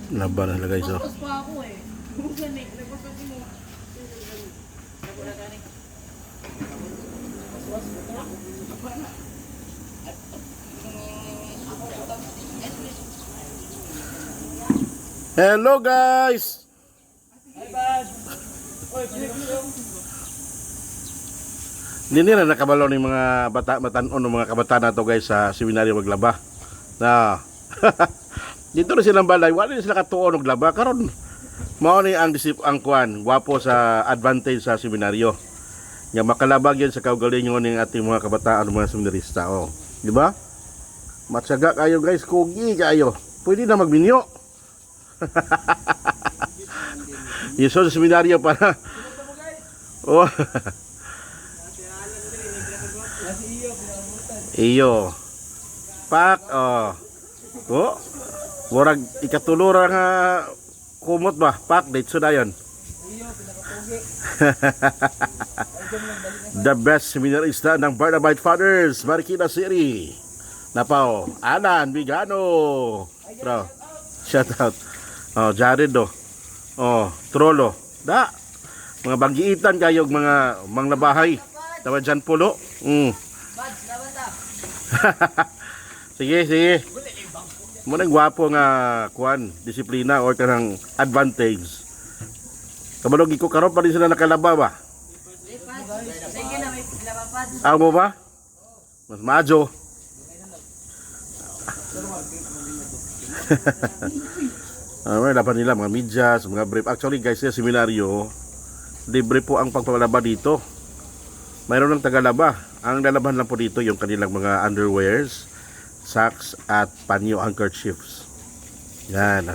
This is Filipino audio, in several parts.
Laba na guys. Oh. Tapos pa ako eh. Hello guys. Hindi na nakabalo ng mga bata-batan ng mga kabataan na to guys sa seminaryo maglaba. Na. Dito na silang balay, wala na sila katuon og laba karon. Mao ni ang kuan, gwapo sa advantage sa seminaryo. Nga makalabag yan sa kaugalingon ng ating mga kabataan, mga seminarista, oh. Di ba? Matyaga kayo guys, kugi kayo. Pwede na magminyo. Yeso sa seminaryo para. Oh. Iyo. Pak, oh. Oh. Murag ikatulura nga kumot ba? Pak, dito na yun. The best seminarista ng Barnabite Fathers, Marikina City. Napaw, Alan Bigano. Bro, shout out. Oh, Jared do. Oh, Trollo. Da. Mga banggiitan kayog mga manglabahay. Tawa dyan pulo. Sige, sige. Muna gwapo nga kuan, disiplina or kanang advantage. Kabalog ko karon pa rin sila nakalaba ba? Amo ba? Mas majo. May laban nila mga medyas, mga brief. Actually guys, sa seminaryo, libre po ang pagpalaba dito. Mayroon ng tagalaba. Ang lalaban lang po dito yung kanilang mga underwears, socks at panyo handkerchiefs. Yan.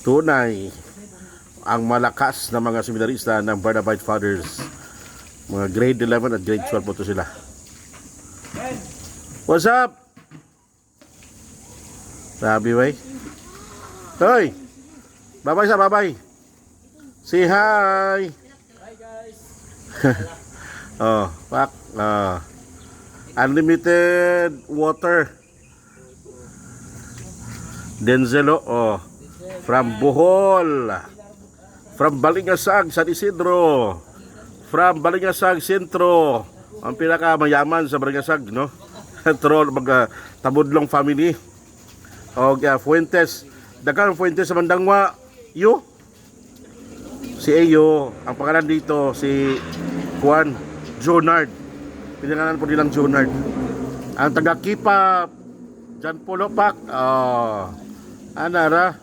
Tunay ang malakas na mga seminarista ng Barnabite Fathers. Mga grade 11 at grade 12 po ito sila. What's up? Sabi way. Hoy. Bye-bye sa bye-bye. Say hi. Hi guys. Oh, pak. Unlimited water. Denzelo, oh. From Bohol. From Balingasag, San Isidro. From Balingasag Sentro. Ang pinakamayaman sa Balingasag, no? Troll, Tabudlong family. O Fuentes. Dagang Fuentes sa Mandangwa. Yo. Si Eyo. Ang pangalan dito, si Juan Jonard. Pinangalan po nilang Jonard. Ang taga-Kipa Jan Polo Pak. Anara.